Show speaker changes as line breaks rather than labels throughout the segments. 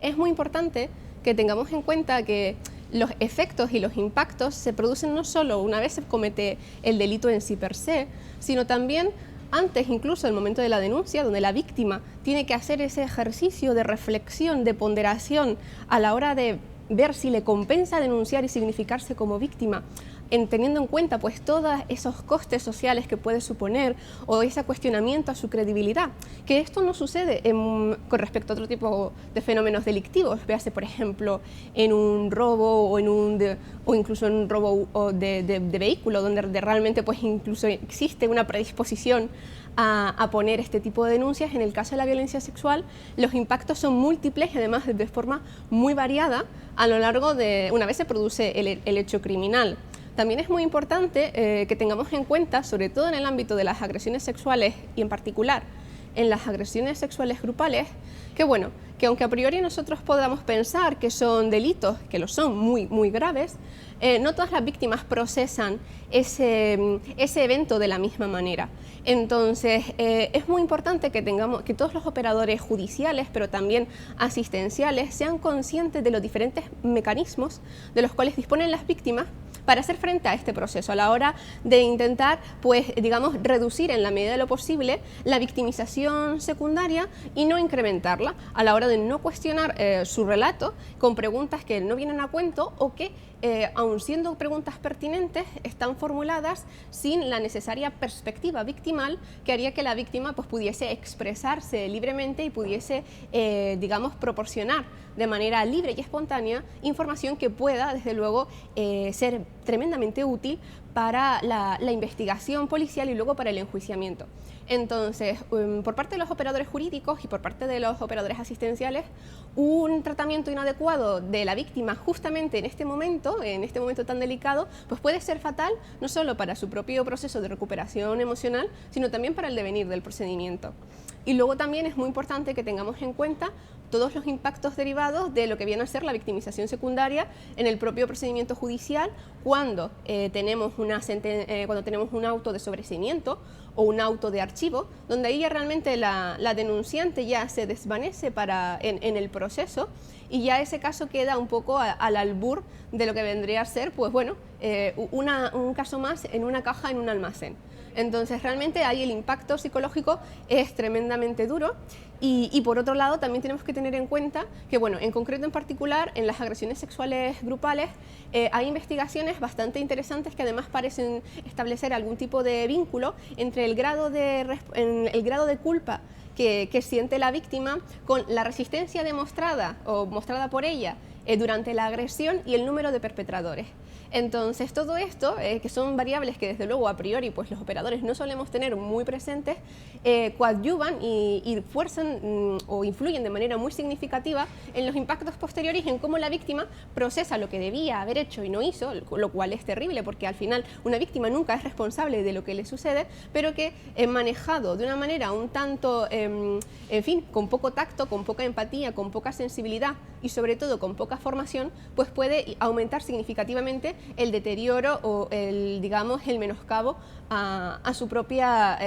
Es muy importante que tengamos en cuenta que los efectos y los impactos se producen no solo una vez se comete el delito en sí per se, sino también antes incluso del momento de la denuncia, donde la víctima tiene que hacer ese ejercicio de reflexión, de ponderación a la hora de ver si le compensa denunciar y significarse como víctima, teniendo en cuenta pues todos esos costes sociales que puede suponer o ese cuestionamiento a su credibilidad, que esto no sucede con respecto a otro tipo de fenómenos delictivos, véase por ejemplo en un robo o incluso en un robo de vehículo, donde realmente pues incluso existe una predisposición a poner este tipo de denuncias. En el caso de la violencia sexual, los impactos son múltiples y además de forma muy variada a lo largo de una vez se produce el hecho criminal. También es muy importante que tengamos en cuenta, sobre todo en el ámbito de las agresiones sexuales y en particular en las agresiones sexuales grupales, que bueno, que aunque a priori nosotros podamos pensar que son delitos, que lo son muy graves, no todas las víctimas procesan ese evento de la misma manera. Entonces, es muy importante que todos los operadores judiciales, pero también asistenciales, sean conscientes de los diferentes mecanismos de los cuales disponen las víctimas para hacer frente a este proceso, a la hora de intentar, pues, digamos, reducir en la medida de lo posible la victimización secundaria y no incrementarla, a la hora de no cuestionar su relato con preguntas que no vienen a cuento o que, aun siendo preguntas pertinentes, están formuladas sin la necesaria perspectiva victimal que haría que la víctima pues, pudiese expresarse libremente y pudiese, digamos, proporcionar de manera libre y espontánea información que pueda, desde luego, ser tremendamente útil para la investigación policial y luego para el enjuiciamiento. Entonces, por parte de los operadores jurídicos y por parte de los operadores asistenciales, un tratamiento inadecuado de la víctima justamente en este momento tan delicado, pues puede ser fatal no solo para su propio proceso de recuperación emocional, sino también para el devenir del procedimiento. Y luego también es muy importante que tengamos en cuenta todos los impactos derivados de lo que viene a ser la victimización secundaria en el propio procedimiento judicial cuando tenemos un auto de sobreseimiento o un auto de archivo, donde ahí ya realmente la denunciante ya se desvanece en el proceso y ya ese caso queda un poco al albur de lo que vendría a ser, pues bueno, un caso más en una caja en un almacén. Entonces realmente ahí el impacto psicológico es tremendamente duro y por otro lado también tenemos que tener en cuenta que, bueno, en concreto en particular en las agresiones sexuales grupales hay investigaciones bastante interesantes que además parecen establecer algún tipo de vínculo entre el grado de culpa que siente la víctima con la resistencia demostrada o mostrada por ella durante la agresión y el número de perpetradores. Entonces todo esto, que son variables que desde luego a priori pues los operadores no solemos tener muy presentes, coadyuvan y fuerzan o influyen de manera muy significativa en los impactos posteriores y en cómo la víctima procesa lo que debía haber hecho y no hizo, lo cual es terrible porque al final una víctima nunca es responsable de lo que le sucede, pero que manejado de una manera un tanto, en fin, con poco tacto, con poca empatía, con poca sensibilidad y sobre todo con poca formación, pues puede aumentar significativamente el deterioro o digamos, el menoscabo a su propia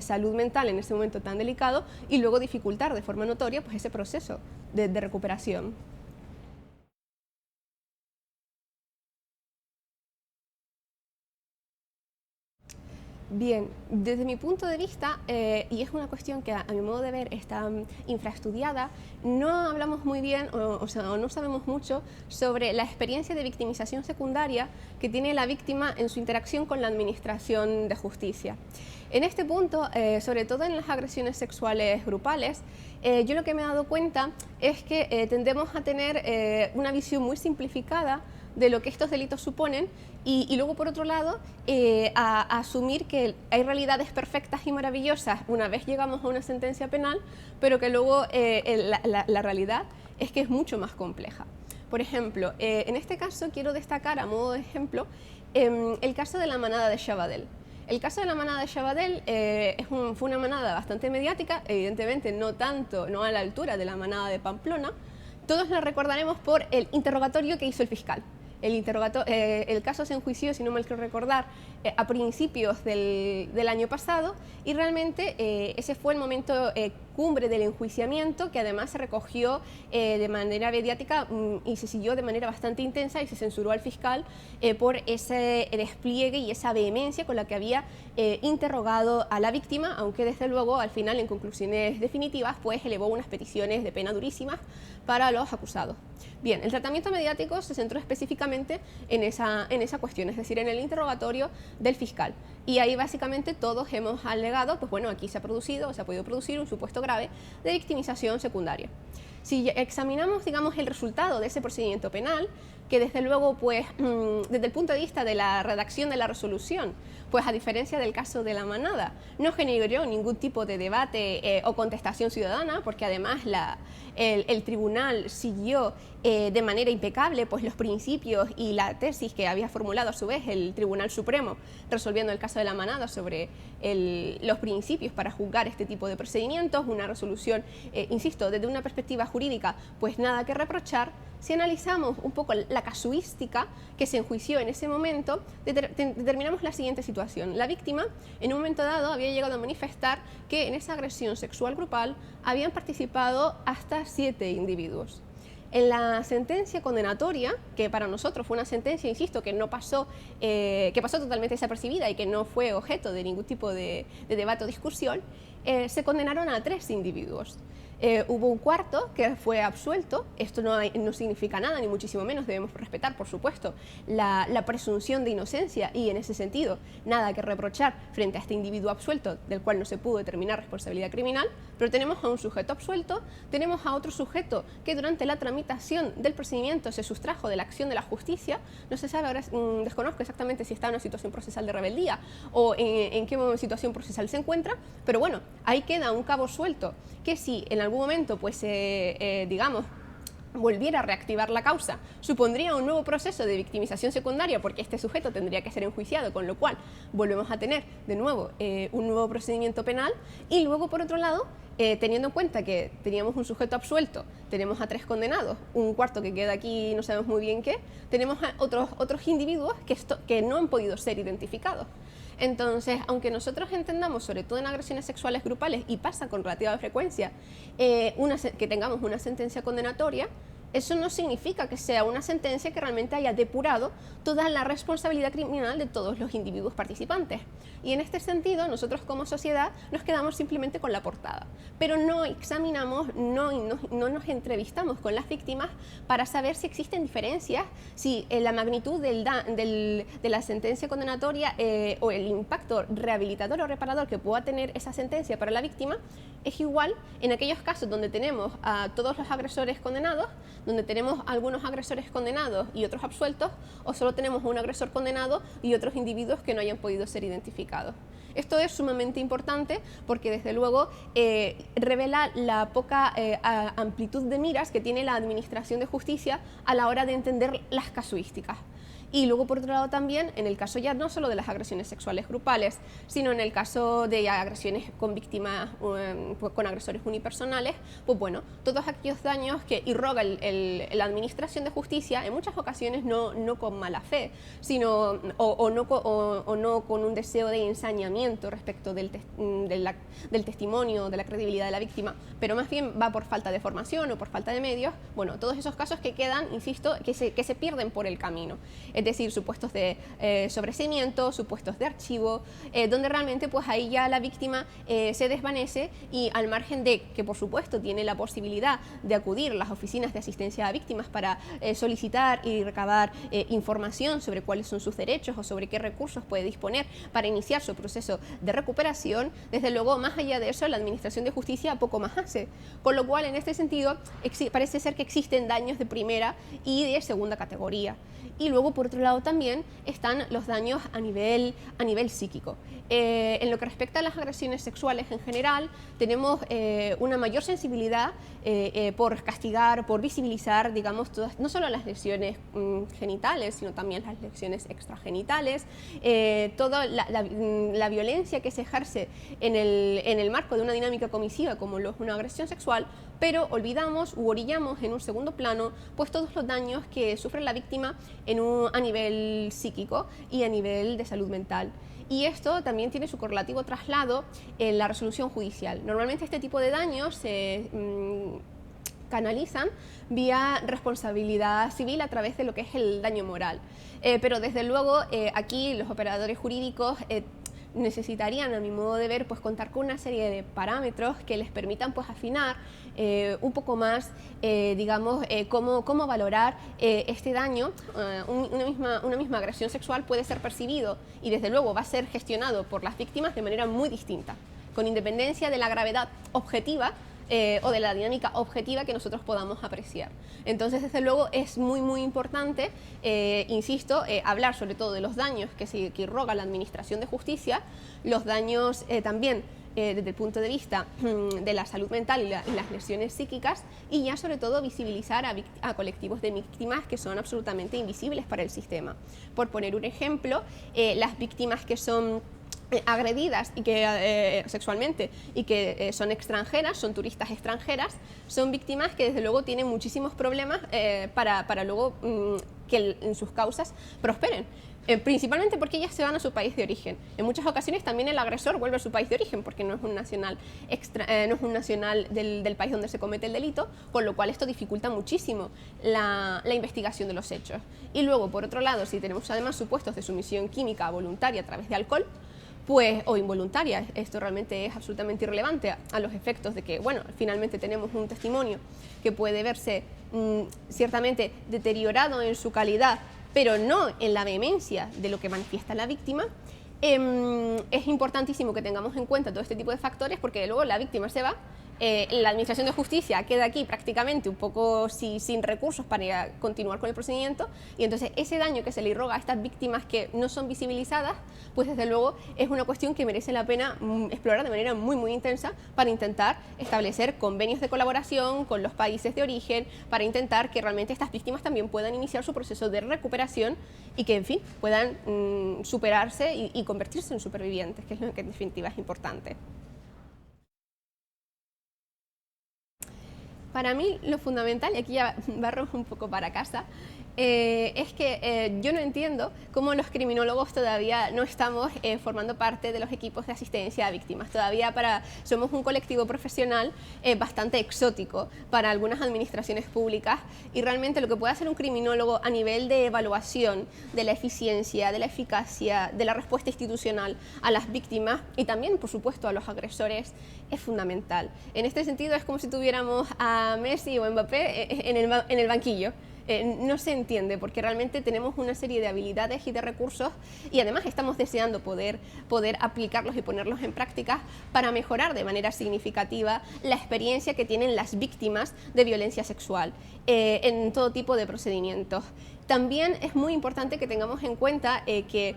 salud mental en ese momento tan delicado y luego dificultar de forma notoria pues, ese proceso de recuperación. Bien, desde mi punto de vista, y es una cuestión que a mi modo de ver está infraestudiada, no hablamos muy bien o no sabemos mucho sobre la experiencia de victimización secundaria que tiene la víctima en su interacción con la administración de justicia. En este punto, sobre todo en las agresiones sexuales grupales, yo lo que me he dado cuenta es que tendemos a tener una visión muy simplificada de lo que estos delitos suponen y luego por otro lado a asumir que hay realidades perfectas y maravillosas una vez llegamos a una sentencia penal, pero que luego la realidad es que es mucho más compleja. Por ejemplo, en este caso quiero destacar a modo de ejemplo el caso de la manada de Sabadell. El caso de la manada de Sabadell fue una manada bastante mediática, evidentemente no a la altura de la manada de Pamplona. Todos la recordaremos por el interrogatorio que hizo el fiscal. El caso se enjuició, si no mal quiero recordar, a principios del año pasado, y realmente ese fue el momento cumbre del enjuiciamiento, que además se recogió de manera mediática y se siguió de manera bastante intensa, y se censuró al fiscal por ese despliegue y esa vehemencia con la que había interrogado a la víctima, aunque desde luego al final, en conclusiones definitivas, pues elevó unas peticiones de pena durísimas para los acusados. Bien, el tratamiento mediático se centró específicamente en esa cuestión, es decir, en el interrogatorio del fiscal. Y ahí básicamente todos hemos alegado, pues bueno, aquí se ha podido producir un supuesto grave de victimización secundaria. Si examinamos, digamos, el resultado de ese procedimiento penal, que desde luego, pues, desde el punto de vista de la redacción de la resolución, pues a diferencia del caso de La Manada, no generó ningún tipo de debate o contestación ciudadana, porque además el tribunal siguió de manera impecable pues los principios y la tesis que había formulado a su vez el Tribunal Supremo, resolviendo el caso de La Manada sobre los principios para juzgar este tipo de procedimientos, una resolución, insisto, desde una perspectiva jurídica, pues nada que reprochar. Si analizamos un poco la casuística que se enjuició en ese momento, determinamos la siguiente situación. La víctima, en un momento dado, había llegado a manifestar que en esa agresión sexual grupal habían participado hasta 7 individuos. En la sentencia condenatoria, que para nosotros fue una sentencia, insisto, que pasó totalmente desapercibida y que no fue objeto de ningún tipo de debate o discusión, se condenaron a 3 individuos. Hubo un cuarto que fue absuelto. Esto no significa nada, ni muchísimo menos. Debemos respetar, por supuesto, la presunción de inocencia, y en ese sentido nada que reprochar frente a este individuo absuelto del cual no se pudo determinar responsabilidad criminal. Pero tenemos a un sujeto absuelto, tenemos a otro sujeto que durante la tramitación del procedimiento se sustrajo de la acción de la justicia. No se sabe, ahora desconozco exactamente si está en una situación procesal de rebeldía o en qué situación procesal se encuentra, pero bueno, ahí queda un cabo suelto que si en algún momento, pues, digamos, volviera a reactivar la causa, supondría un nuevo proceso de victimización secundaria, porque este sujeto tendría que ser enjuiciado, con lo cual volvemos a tener de nuevo un nuevo procedimiento penal. Y luego, por otro lado, teniendo en cuenta que teníamos un sujeto absuelto, tenemos a 3 condenados, un cuarto que queda aquí no sabemos muy bien qué, tenemos a otros individuos que no han podido ser identificados. Entonces, aunque nosotros entendamos, sobre todo en agresiones sexuales grupales, y pasa con relativa frecuencia, que tengamos una sentencia condenatoria, eso no significa que sea una sentencia que realmente haya depurado toda la responsabilidad criminal de todos los individuos participantes. Y en este sentido, nosotros como sociedad nos quedamos simplemente con la portada, pero no examinamos, no nos entrevistamos con las víctimas para saber si existen diferencias, si la magnitud de la sentencia condenatoria o el impacto rehabilitador o reparador que pueda tener esa sentencia para la víctima es igual en aquellos casos donde tenemos a todos los agresores condenados, donde tenemos algunos agresores condenados y otros absueltos, o solo tenemos un agresor condenado y otros individuos que no hayan podido ser identificados. Esto es sumamente importante porque, desde luego, revela la poca amplitud de miras que tiene la Administración de Justicia a la hora de entender las casuísticas. Y luego, por otro lado, también en el caso ya no solo de las agresiones sexuales grupales, sino en el caso de agresiones con víctimas, con agresores unipersonales, pues bueno, todos aquellos daños que irroga la Administración de Justicia, en muchas ocasiones no con mala fe, sino o no con un deseo de ensañamiento respecto del testimonio, de la credibilidad de la víctima, pero más bien va por falta de formación o por falta de medios. Bueno, todos esos casos que quedan, insisto, que se pierden por el camino. Es decir, supuestos de sobreseimiento, supuestos de archivo, donde realmente pues ahí ya la víctima se desvanece, y al margen de que, por supuesto, tiene la posibilidad de acudir a las oficinas de asistencia a víctimas para solicitar y recabar información sobre cuáles son sus derechos o sobre qué recursos puede disponer para iniciar su proceso de recuperación, desde luego, más allá de eso, la Administración de Justicia poco más hace. Con lo cual, en este sentido, parece ser que existen daños de primera y de segunda categoría. Y luego, por otro lado también están los daños a nivel psíquico. En lo que respecta a las agresiones sexuales en general, tenemos una mayor sensibilidad por castigar, por visibilizar, digamos, todas, no solo las lesiones genitales, sino también las lesiones extragenitales, toda la violencia que se ejerce en el marco de una dinámica comisiva como lo es una agresión sexual, pero olvidamos u orillamos en un segundo plano pues todos los daños que sufre la víctima a nivel psíquico y a nivel de salud mental. Y esto también tiene su correlativo traslado en la resolución judicial. Normalmente este tipo de daños se canalizan vía responsabilidad civil a través de lo que es el daño moral. Pero desde luego aquí los operadores jurídicos necesitarían, a mi modo de ver, pues contar con una serie de parámetros que les permitan pues afinar un poco más, digamos, cómo valorar este daño. Una misma agresión sexual puede ser percibido y desde luego va a ser gestionado por las víctimas de manera muy distinta, con independencia de la gravedad objetiva o de la dinámica objetiva que nosotros podamos apreciar. Entonces, desde luego, es muy importante, insisto, hablar sobre todo de los daños que irroga la Administración de Justicia, los daños también desde el punto de vista de la salud mental y las lesiones psíquicas, y ya sobre todo visibilizar a colectivos de víctimas que son absolutamente invisibles para el sistema. Por poner un ejemplo, las víctimas que son agredidas y que sexualmente y que son extranjeras, son turistas extranjeras, son víctimas que desde luego tienen muchísimos problemas para luego que en sus causas prosperen. Principalmente porque ellas se van a su país de origen. En muchas ocasiones también el agresor vuelve a su país de origen porque no es un nacional, no es un nacional del país donde se comete el delito, con lo cual esto dificulta muchísimo la investigación de los hechos. Y luego, por otro lado, si tenemos además supuestos de sumisión química voluntaria a través de alcohol, pues, o involuntaria, esto realmente es absolutamente irrelevante a los efectos de que, bueno, finalmente tenemos un testimonio que puede verse ciertamente deteriorado en su calidad, pero no en la vehemencia de lo que manifiesta la víctima. Es importantísimo que tengamos en cuenta todo este tipo de factores porque luego la víctima se va, la Administración de Justicia queda aquí prácticamente un poco sin recursos para continuar con el procedimiento, y entonces ese daño que se le irroga a estas víctimas que no son visibilizadas, pues desde luego es una cuestión que merece la pena explorar de manera muy intensa para intentar establecer convenios de colaboración con los países de origen, para intentar que realmente estas víctimas también puedan iniciar su proceso de recuperación y que, en fin, puedan superarse y convertirse en supervivientes, que es lo que en definitiva es importante. Para mí lo fundamental, y aquí ya barro un poco para casa, es que yo no entiendo cómo los criminólogos todavía no estamos formando parte de los equipos de asistencia a víctimas. Todavía somos un colectivo profesional bastante exótico para algunas administraciones públicas, y realmente lo que puede hacer un criminólogo a nivel de evaluación de la eficiencia, de la eficacia, de la respuesta institucional a las víctimas y también, por supuesto, a los agresores es fundamental. En este sentido es como si tuviéramos a Messi o Mbappé en el banquillo. No se entiende porque realmente tenemos una serie de habilidades y de recursos, y además estamos deseando poder aplicarlos y ponerlos en práctica para mejorar de manera significativa la experiencia que tienen las víctimas de violencia sexual en todo tipo de procedimientos. También es muy importante que tengamos en cuenta que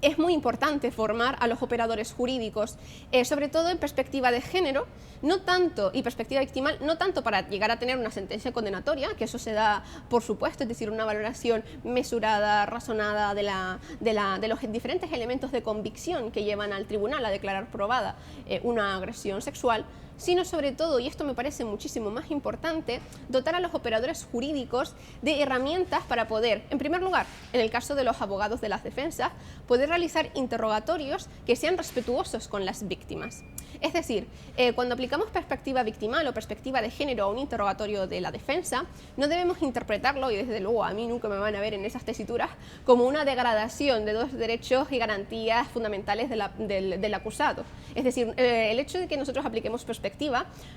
es muy importante formar a los operadores jurídicos, sobre todo en perspectiva de género, no tanto, y perspectiva victimal, no tanto para llegar a tener una sentencia condenatoria, que eso se da por supuesto, es decir, una valoración mesurada, razonada de los diferentes elementos de convicción que llevan al tribunal a declarar probada una agresión sexual, sino sobre todo, y esto me parece muchísimo más importante, dotar a los operadores jurídicos de herramientas para poder, en primer lugar, en el caso de los abogados de las defensas, poder realizar interrogatorios que sean respetuosos con las víctimas. Es decir, cuando aplicamos perspectiva victimal o perspectiva de género a un interrogatorio de la defensa, no debemos interpretarlo, y desde luego a mí nunca me van a ver en esas tesituras, como una degradación de los derechos y garantías fundamentales del acusado. Es decir, el hecho de que nosotros apliquemos perspectiva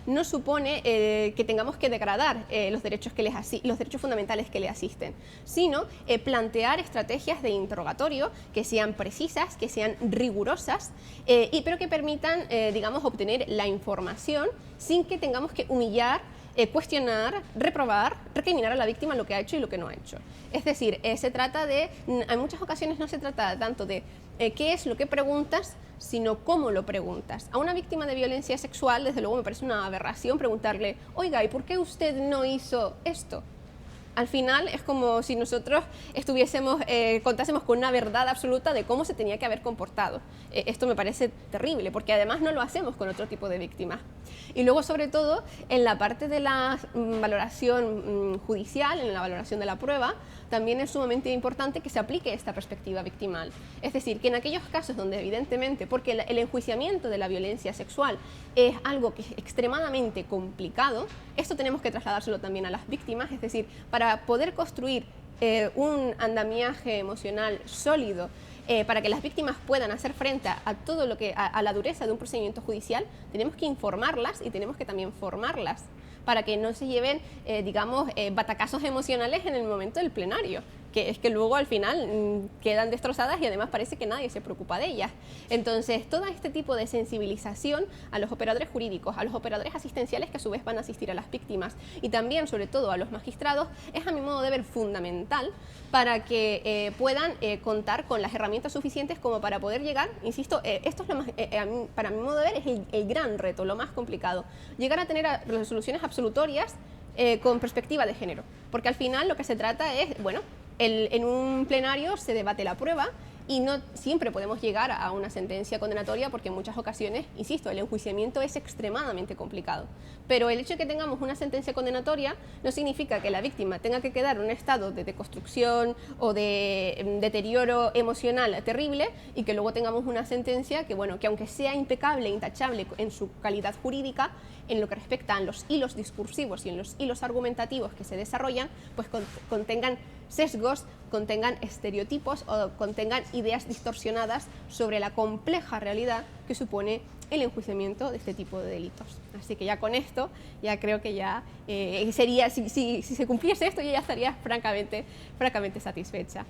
no supone que tengamos que degradar los derechos fundamentales que le asisten, sino plantear estrategias de interrogatorio que sean precisas, que sean rigurosas, pero que permitan, digamos, obtener la información sin que tengamos que humillar cuestionar, reprobar, recriminar a la víctima lo que ha hecho y lo que no ha hecho. Es decir, se trata de, en muchas ocasiones no se trata tanto de qué es lo que preguntas, sino cómo lo preguntas. A una víctima de violencia sexual, desde luego me parece una aberración preguntarle, oiga, ¿y por qué usted no hizo esto? Al final es como si nosotros contásemos con una verdad absoluta de cómo se tenía que haber comportado. Esto me parece terrible, porque además no lo hacemos con otro tipo de víctimas. Y luego, sobre todo, en la parte de la valoración judicial, en la valoración de la prueba, también es sumamente importante que se aplique esta perspectiva victimal. Es decir, que en aquellos casos donde evidentemente, porque el enjuiciamiento de la violencia sexual es algo que es extremadamente complicado, esto tenemos que trasladárselo también a las víctimas, es decir, para poder construir un andamiaje emocional sólido, para que las víctimas puedan hacer frente a todo lo que a la dureza de un procedimiento judicial, tenemos que informarlas y tenemos que también formarlas para que no se lleven, digamos, batacazos emocionales en el momento del plenario, que es que luego al final quedan destrozadas y además parece que nadie se preocupa de ellas. Entonces, todo este tipo de sensibilización a los operadores jurídicos, a los operadores asistenciales que a su vez van a asistir a las víctimas y también, sobre todo, a los magistrados, es a mi modo de ver fundamental para que puedan contar con las herramientas suficientes como para poder llegar, insisto, esto es lo más, para mi modo de ver es el gran reto, lo más complicado, llegar a tener resoluciones absolutorias con perspectiva de género, porque al final lo que se trata es, bueno, en un plenario se debate la prueba y no siempre podemos llegar a una sentencia condenatoria porque en muchas ocasiones, insisto, el enjuiciamiento es extremadamente complicado. Pero el hecho de que tengamos una sentencia condenatoria no significa que la víctima tenga que quedar en un estado de deconstrucción o de deterioro emocional terrible y que luego tengamos una sentencia que, bueno, que aunque sea impecable, intachable en su calidad jurídica, en lo que respecta a los hilos discursivos y en los hilos argumentativos que se desarrollan, pues contengan sesgos, contengan estereotipos o contengan ideas distorsionadas sobre la compleja realidad que supone el enjuiciamiento de este tipo de delitos. Así que ya con esto, ya creo que ya sería, si se cumpliese esto, yo ya estaría francamente satisfecha.